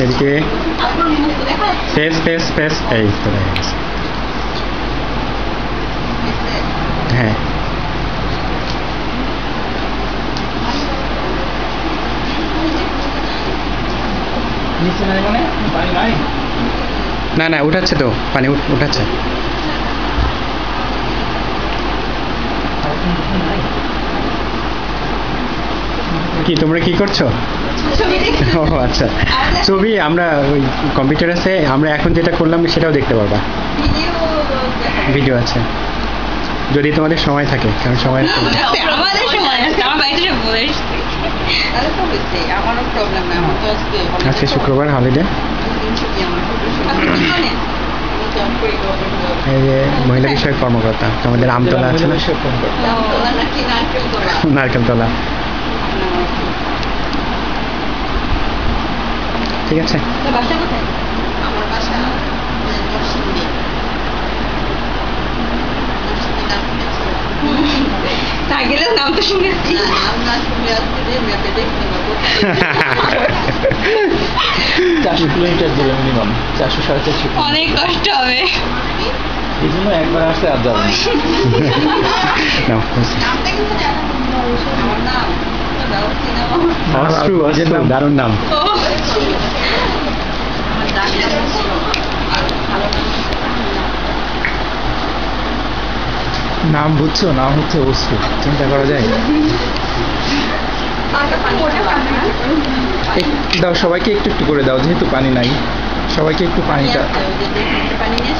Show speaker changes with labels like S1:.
S1: এদিকে face face face, এই তো দেখা গেছে। হ্যাঁ না না, উঠাচ্ছে তো পানি, উঠাচ্ছে। কি তোমরা কি করছো? ও আচ্ছা, ছবি আমরা ওই কম্পিউটার আছে, আমরা এখন যেটা করলাম সেটাও দেখতে পারবা, ভিডিও আছে যদি তোমাদের সময় থাকে, কারণ সময় আছে।
S2: আমাদের সময় আছে, আমার বাড়িতে বলে এসেছি। তাহলে তো হচ্ছে আমারও প্রবলেম নাই, আমার তো আজকে
S1: আজকে শুক্রবার হলিডে। এই যে মহিলা বিষয়ক কর্মকর্তা তোমাদের আমতলা আছে না, নারকেলতলা। ঠিক আছে।
S2: বাসা কোথায়? আমার বাসা নরসিংদী। না গেলেও নাম তো শুনেছি। নাম না শুনলে আসলে ম্যাপে দেখতে পাবো।
S3: 400 কিলোমিটার দূরে মিনিমাম, 400-450।
S2: অনেক কষ্ট হবে।
S3: এই জন্য একবার আসলে আর যাবো না।
S1: নাও,
S2: নামটা কিন্তু জানা আমার নাম
S1: অশ্রু, অশ্রু, দারুণ নাম।
S3: নাম বুঝছো, নাম হচ্ছে অশ্রু, চিন্তা করা যায়। দাও সবাইকে একটু একটু করে দাও, যেহেতু পানি নাই, সবাইকে একটু পানিটা।
S2: পানি নিয়ে